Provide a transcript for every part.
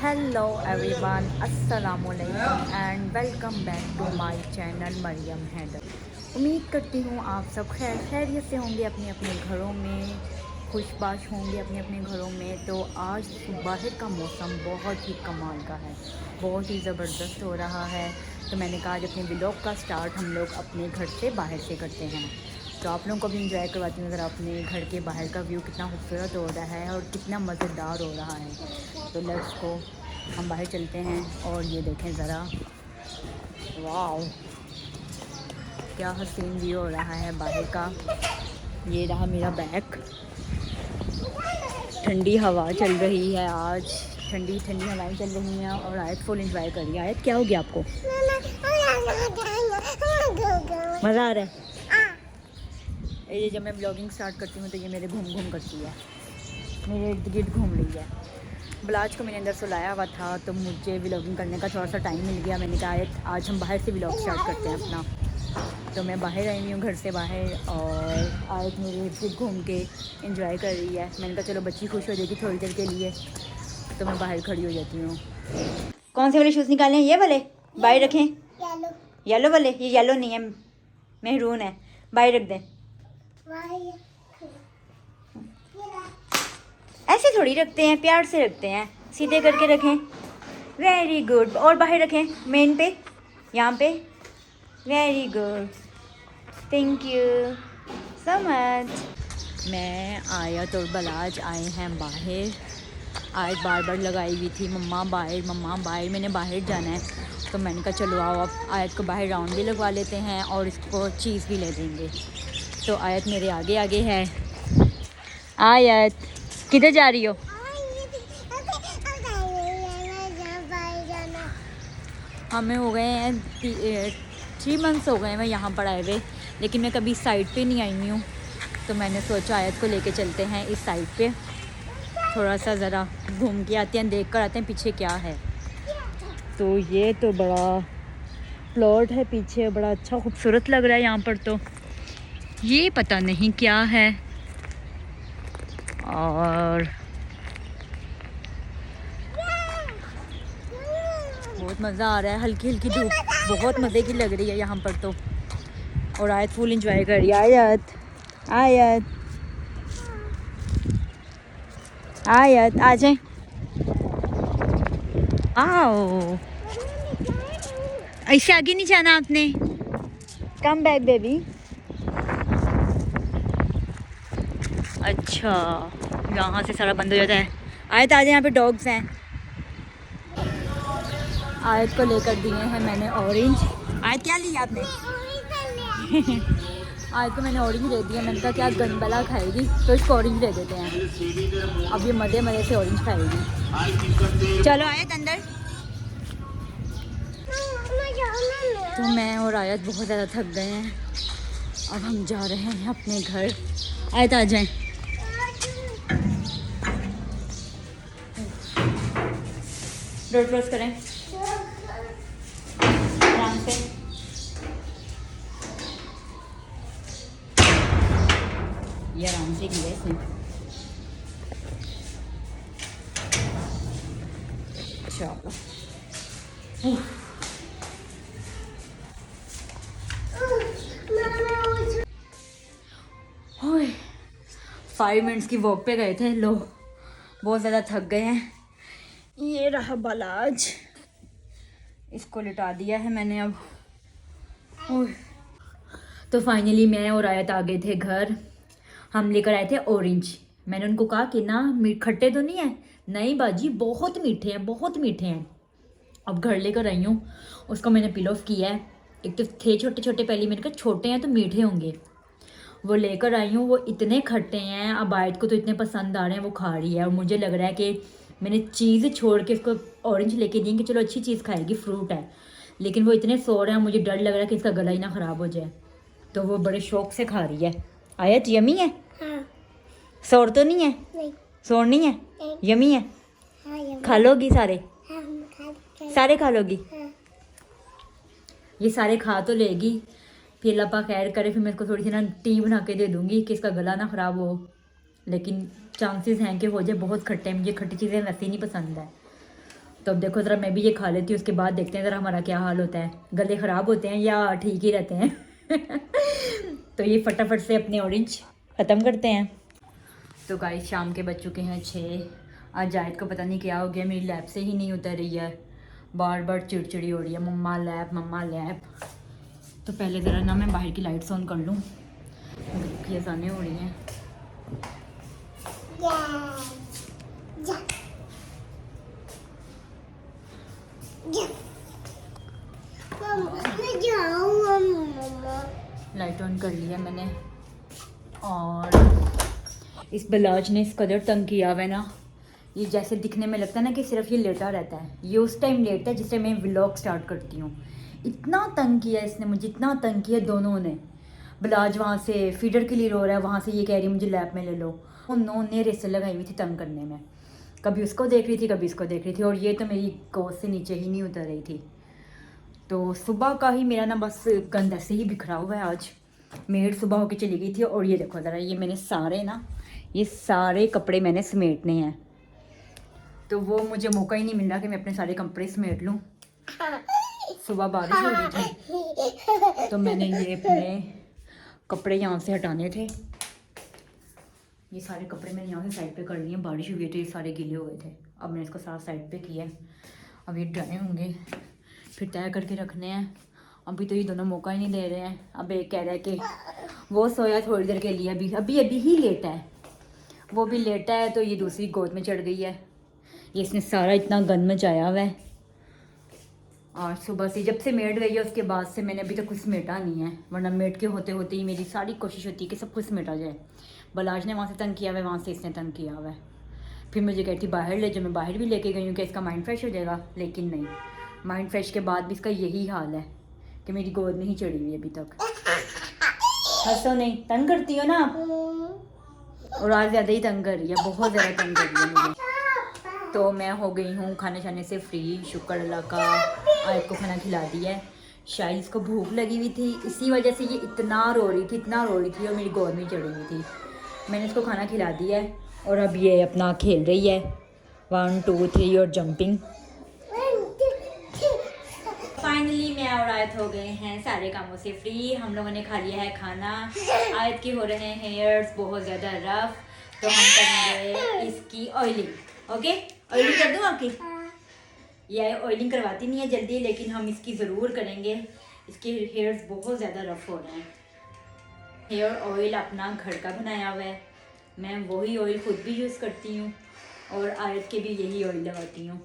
Hello everyone, अस्सलाम वालेकुम and welcome back to my channel Mariyam Haider. उम्मीद करती हूँ आप सब खैरियत से होंगे, अपने अपने घरों में खुशबाश होंगे अपने अपने घरों में। तो आज बाहर का मौसम बहुत ही कमाल का है, बहुत ही ज़बरदस्त हो रहा है। तो मैंने कहा आज अपने व्लॉग का स्टार्ट हम लोग अपने घर से बाहर से करते हैं। तो आप लोगों को भी इंजॉय करवाती हूँ अगर अपने घर के बाहर का व्यू कितना खूबसूरत हो रहा है और कितना मज़ेदार हो रहा है। तो लेट्स को हम बाहर चलते हैं और ये देखें ज़रा, वाह क्या हसीन व्यू हो रहा है बाहर का। ये रहा मेरा बैग, ठंडी हवा चल रही है, आज ठंडी ठंडी हवाएं चल रही हैं और आयत फुल इंजॉय कर रही है। आयत क्या हो गया आपको? मज़ा आ रहा है? ये जब मैं ब्लॉगिंग स्टार्ट करती हूँ तो ये मेरे घूम घूम करती है, मेरे इर्द गिर्द घूम रही है। बलाज को मैंने अंदर सुलाया हुआ था तो मुझे व्लॉगिंग करने का थोड़ा सा टाइम मिल गया। मैंने कहा आज हम बाहर से व्लॉग स्टार्ट करते हैं अपना। तो मैं बाहर आई हुई हूँ घर से बाहर और आज मेरे इर्द गिर्द घूम के इंजॉय कर रही है। मैंने कहा चलो बच्ची खुश हो जाएगी थोड़ी देर के लिए, तो मैं बाहर खड़ी हो जाती हूँ। कौन से वाले शूज़ निकालें? ये वाले बाहर रखें? येलो वाले? ये येलो नहीं है, मेहरून है, बाहर रख दें। ऐसे थोड़ी रखते हैं, प्यार से रखते हैं, सीधे करके रखें। Very good. और बाहर रखें मेन पे, यहाँ पे। Very good, thank you so much. मैं आयत और बलाज आए हैं बाहर। आयत बार बार लगाई हुई थी मम्मा बाहर मम्मा बाहर, मैंने बाहर जाना है। तो मैंने कहा चलो आओ अब आयत को बाहर राउंड भी लगवा लेते हैं और इसको चीज़ भी ले देंगे। तो आयत मेरे आगे आगे है। आयत किधर जा रही हो? हमें हो गए हैं 3 मंथ्स हो गए हैं मैं यहाँ पर आए हुए, लेकिन मैं कभी साइड पे नहीं आई हुई हूँ। तो मैंने सोचा आयत को लेके चलते हैं इस साइड पे, थोड़ा सा ज़रा घूम के आते हैं, देख कर आते हैं पीछे क्या है। तो ये तो बड़ा प्लॉट है पीछे, बड़ा अच्छा खूबसूरत लग रहा है यहाँ पर। तो ये पता नहीं क्या है, और बहुत मज़ा आ रहा है। हल्की हल्की धूप बहुत मज़े की लग रही है यहाँ पर तो, और आयत फुल इंजॉय कर रही है। आयत आयत आयत आ जाए, आओ। ऐसे आगे नहीं जाना आपने, कम बैक बेबी। अच्छा यहाँ से सारा बंद हो जाता है। आयत आ जाए, यहाँ पे डॉग्स हैं। आयत को लेकर दिए हैं मैंने ऑरेंज। आयत क्या लिया आपने? आयत को मैंने ऑरेंज दे दिया। मैंने कहा क्या गनबला खाएगी तो इसको ऑरेंज दे देते हैं, अब ये मज़े मज़े से ऑरेंज खाएगी। चलो आयत अंदर। तो मैं और आयत बहुत ज़्यादा थक गए हैं, अब हम जा रहे हैं अपने घर। आयत आ जाएं। डोर क्लोज करें आराम से। ये आराम से किया इसने। चलो 5 मिनट्स की वॉक पे गए थे। लो बहुत ज़्यादा थक गए हैं। ये रहा बलाज, इसको लिटा दिया है मैंने अब। तो फाइनली मैं और आयत आ गए थे घर। हम लेकर आए थे ऑरेंज। मैंने उनको कहा कि ना खट्टे तो नहीं है, नहीं बाजी बहुत मीठे हैं, बहुत मीठे हैं। अब घर लेकर आई हूँ, उसको मैंने पील ऑफ किया है। एक तो थे छोटे छोटे, पहले मैंने कहा छोटे हैं तो मीठे होंगे, वो लेकर आई हूँ। वो इतने खट्टे हैं, अब आयत को तो इतने पसंद आ रहे हैं, वो खा रही है। और मुझे लग रहा है कि मैंने चीज़ छोड़ के इसको ऑरेंज लेके दी कि चलो अच्छी चीज़ खाएगी, फ्रूट है। लेकिन वो इतने सो रहे हैं, मुझे डर लग रहा है कि इसका गला ही ना ख़राब हो जाए। तो वो बड़े शौक से खा रही है। आयत यमी है? हाँ। सोर तो नहीं है? नहीं। सोर नहीं है? नहीं। यमी है? हाँ, खा लोगी सारे? हाँ, सारे खा लोगी? हाँ। ये सारे खा तो लेगी, फिर अल्लाह पाक खैर करे फिर मैं इसको थोड़ी सी ना टी बना के दे दूँगी कि इसका गला ना ख़राब हो। लेकिन चांसेस हैं कि हो जाए, बहुत खट्टे हैं, मुझे खट्टी चीज़ें वैसे ही नहीं पसंद है। तो अब देखो ज़रा मैं भी ये खा लेती हूँ, उसके बाद देखते हैं ज़रा हमारा क्या हाल होता है, गले ख़राब होते हैं या ठीक ही रहते हैं। तो ये फटाफट से अपने ऑरेंज ख़त्म करते हैं। तो गाइस शाम के बज चुके हैं 6। आज जायद को पता नहीं क्या हो गया, मेरी लैब से ही नहीं उतर रही है, बार बार चिड़चिड़ी हो रही है, मम्मा लैब मम्मा लैब। तो पहले ज़रा ना मैं बाहर की लाइट्स ऑन कर लूँ, की अज़ानें हो रही हैं। लाइट ऑन कर लिया मैंने। और इस बलाज ने इस कदर तंग किया हुआ है ना, ये जैसे दिखने में लगता है ना कि सिर्फ ये लेटा रहता है, ये उस टाइम लेटता है जिस टाइम मैं व्लॉग स्टार्ट करती हूँ। इतना तंग किया इसने मुझे, इतना तंग किया दोनों ने। बलाज वहाँ से फीडर के लिए रो रहा है, वहाँ से ये कह रही मुझे लैब में ले लो। उन्होंने रेसें लगाई हुई थी तंग करने में, कभी उसको देख रही थी कभी इसको देख रही थी, और ये तो मेरी गोद से नीचे ही नहीं उतर रही थी। तो सुबह का ही मेरा ना बस गंद ऐसे ही बिखरा हुआ है। आज मेड सुबह होके चली गई थी, और ये देखो ज़रा, ये मैंने सारे ना, ये सारे कपड़े मैंने समेटने हैं, तो वो मुझे मौका ही नहीं मिल रहा कि मैं अपने सारे कपड़े समेट लूँ। सुबह बारिश हो रही थी तो मैंने ये अपने कपड़े यहाँ से हटाने थे, ये सारे कपड़े मैंने यहाँ से साइड पे कर लिए, बारिश हुई तो ये सारे गीले हो गए थे। अब मैंने इसको सारा साइड पे किया है, अब ये ड्राई होंगे फिर तय करके रखने हैं। अभी तो ये दोनों मौका ही नहीं दे रहे हैं। अब एक कह रहा है कि वो सोया थोड़ी देर के लिए, अभी ही लेटा है, वो भी लेटा है, तो ये दूसरी गोद में चढ़ गई है। ये इसने सारा इतना गंद मचाया हुआ है, और सुबह से जब से मेड गई है उसके बाद से मैंने अभी तक कुछ समेटा नहीं है, वरना मेड के होते होते ही मेरी सारी कोशिश होती है कि सब कुछ समेटा जाए। बलाज ने वहाँ से तंग किया हुआ है, वहाँ से इसने तंग किया हुआ है। फिर मुझे कहती बाहर ले जाओ, मैं बाहर भी लेके गई हूँ कि इसका माइंड फ्रेश हो जाएगा, लेकिन नहीं, माइंड फ्रेश के बाद भी इसका यही हाल है कि मेरी गोद नहीं चढ़ी हुई अभी तक। हंसो नहीं, तंग करती हो ना आप, और आज ज़्यादा ही तंग कर रही है, बहुत ज़्यादा तंग कर रही है मुझे। तो मैं हो गई हूँ खाने खाने से फ्री, शुक्र अल्लाह का। आयत को खाना खिला दिया है, शायद इसको भूख लगी हुई थी, इसी वजह से ये इतना रो रही थी, इतना रो रही थी, और मेरी गोद में चढ़ी हुई थी। मैंने इसको खाना खिला दिया है, और अब ये अपना खेल रही है 1 2 3 और जंपिंग। फाइनली मैं और आयत हो गए हैं सारे कामों से फ्री। हम लोगों ने खा लिया है खाना। आयत के हो रहे हैं हेयर्स बहुत ज़्यादा रफ, तो हम करेंगे इसकी ऑयलिंग। ओके, ऑयलिंग कर दूँ आपकी? ये ऑयलिंग करवाती नहीं है जल्दी, लेकिन हम इसकी ज़रूर करेंगे। इसके हेयर्स बहुत ज़्यादा रफ हो रहे हैं। हेयर ऑयल अपना घर का बनाया हुआ है, मैं वही ऑयल खुद भी यूज़ करती हूँ, और आयत के भी यही ऑयल लगाती हूँ।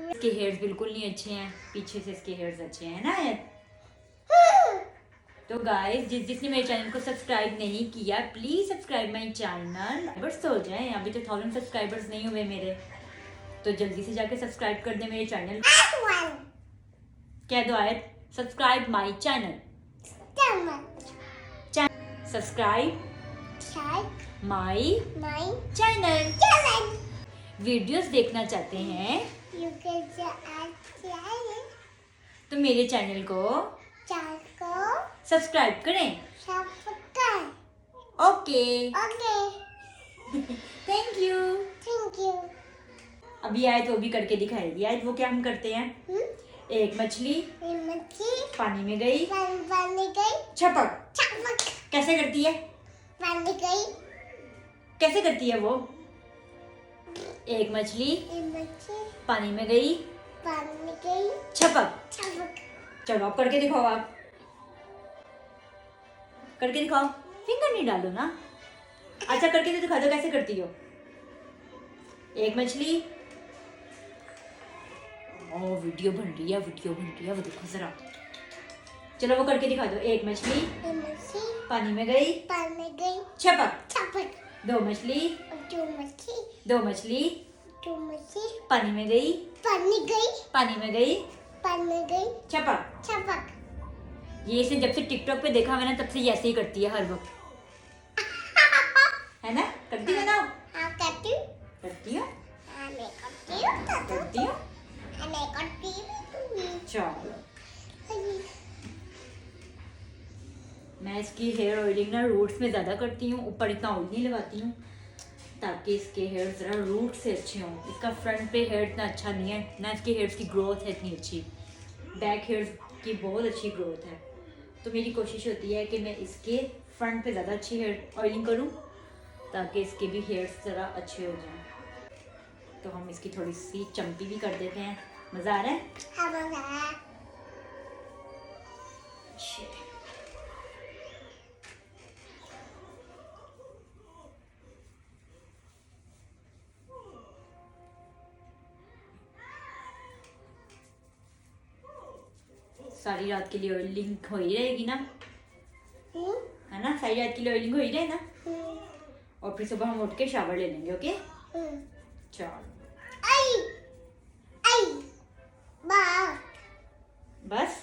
इसके हेयर्स बिल्कुल नहीं अच्छे हैं, पीछे से इसके हेयर्स अच्छे हैं ना आयत। तो गाइस जिसने मेरे चैनल को सब्सक्राइब नहीं किया, प्लीज सब्सक्राइब माय चैनल। बस हो जाए, अभी तो 1000 सब्सक्राइबर्स नहीं हुए मेरे, तो जल्दी से जाके सब्सक्राइब कर दे मेरे चैनल। कह दो आयत, subscribe my channel, subscribe my channel. Videos देखना चाहते हैं तो मेरे चैनल को सब्सक्राइब करें। Okay, thank you. अभी आए तो भी करके दिखाएगी। आज वो क्या हम करते हैं, एक मछली पानी में गई, छपक। कैसे करती है, कैसे करती है वो? एक मछली पानी में गई, छपक। चलो आप करके दिखाओ, आप करके दिखाओ, फिंगर नहीं डालो ना। अच्छा करके तो दिखा दो कैसे करती हो। एक मछली, ओ वीडियो बन रही है, वो देखो जरा। चलो वो करके दिखा दो। एक मछली पानी में गई, छपक। दो मछली पानी में गई, छपक। ये इसे जब से टिकटॉक पे देखा मैंने तब से ये ऐसे ही करती है हर वक्त, है ना? करती है ना? करती हो? चलो मैं इसकी हेयर ऑयलिंग ना रूट्स में ज़्यादा करती हूँ, ऊपर इतना ऑयल नहीं लगाती हूँ ताकि इसके हेयर ज़रा रूट से अच्छे हों। इसका फ्रंट पे हेयर इतना अच्छा नहीं है ना, इसके हेयर्स की ग्रोथ है इतनी अच्छी, बैक हेयर्स की बहुत अच्छी ग्रोथ है। तो मेरी कोशिश होती है कि मैं इसके फ्रंट पे ज़्यादा अच्छी हेयर ऑयलिंग करूँ ताकि इसके भी हेयर्स ज़रा अच्छे हो जाएं। तो हम इसकी थोड़ी सी चम्पी भी कर देते हैं। मज़ा आ रहा है? हाँ, मज़ा आ रहा है। सारी रात के लिए ऑयलिंग हो ही रहेगी ना, है ना? सारी रात के लिए ऑयलिंग हो ही रहे ना, और फिर सुबह हम उठ के शावर ले लेंगे। ओके चलो बस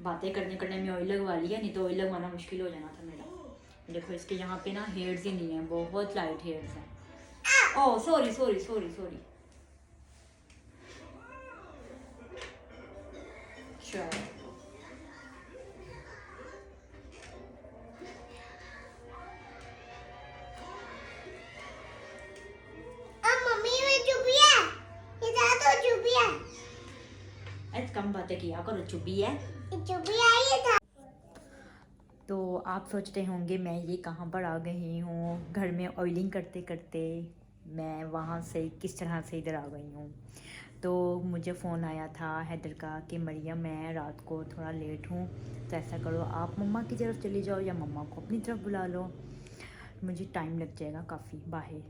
बातें करने करने में ऑयल लगवा लिया, नहीं तो ऑयल लगवाना मुश्किल हो जाना था मेरा। देखो इसके यहाँ पे ना हेयर्स ही नहीं है, बहुत लाइट हेयर्स हैं। Oh sorry sorry sorry sorry. चलो कम बातें किया करो, चुपी है। तो आप सोचते होंगे मैं ये कहाँ पर आ गई हूँ, घर में ऑयलिंग करते करते मैं वहाँ से किस तरह से इधर आ गई हूँ। तो मुझे फ़ोन आया था हैदर का कि मरियम मैं रात को थोड़ा लेट हूँ, तो ऐसा करो आप मम्मा की तरफ चली जाओ या मम्मा को अपनी तरफ बुला लो, मुझे टाइम लग जाएगा काफ़ी बाहर।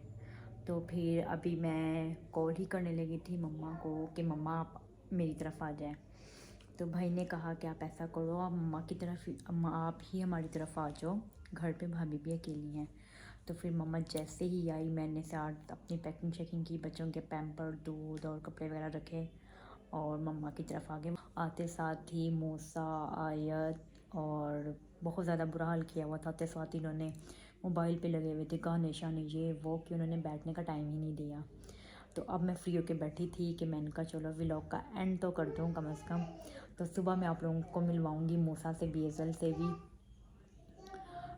तो फिर अभी मैं कॉल ही करने लगी थी मम्मा को कि मम्मा आप मेरी तरफ आ जाएं। तो भाई ने कहा कि आप ऐसा करो, आप मम्मा की तरफ अम्मा आप ही हमारी तरफ आ जाओ, घर पे भाभी भी अकेली हैं। तो फिर मम्मा जैसे ही आई मैंने साथ अपनी पैकिंग शैकिंग की, बच्चों के पैम्पर दूध और कपड़े वगैरह रखे और मम्मा की तरफ आ गए। आते साथ ही मूसा आयत और बहुत ज़्यादा बुरा हाल किया हुआ था, आते साथ ही इन्होंने मोबाइल पे लगे हुए थे, गाने शाने ये वो, कि उन्होंने बैठने का टाइम ही नहीं दिया। तो अब मैं फ्री होके बैठी थी कि मैंने कहा चलो व्लॉग का एंड तो कर दूँ कम से कम। तो सुबह मैं आप लोगों को मिलवाऊंगी मूसा से भी एज़ल से भी।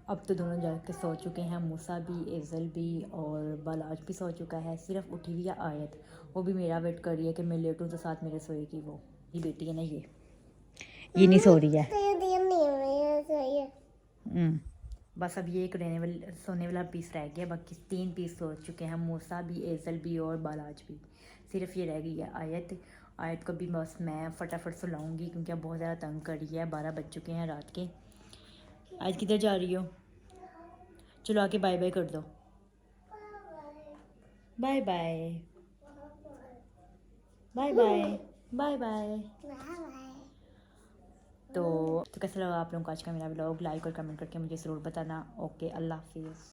अब तो दोनों जाके सो चुके हैं, मूसा भी एज़ल भी, और बालाज भी सो चुका है, सिर्फ उठी हुई है आयत, वो भी मेरा वेट कर रही है कि मैं लेटूँ तो साथ मेरे सोएगी। वो ये बेटी है ना, ये नहीं सो रही है। बस अब ये एक सोने वाला पीस रह गया, बाकी 3 पीस सो चुके हैं, मूसा भी एज़ल भी और बालाज भी, सिर्फ ये रह गई है आयत। आयत को भी बस मैं फटाफट सुलाऊंगी क्योंकि अब बहुत ज़्यादा तंग कर रही है, 12 बज चुके हैं रात के। आज किधर जा रही हो? चलो आके बाय बाय कर दो, bye bye bye bye bye bye. तो कैसा लगा आप लोगों को आज का मेरा व्लॉग? लाइक और कमेंट करके मुझे ज़रूर बताना। ओके, अल्लाह हाफिज़।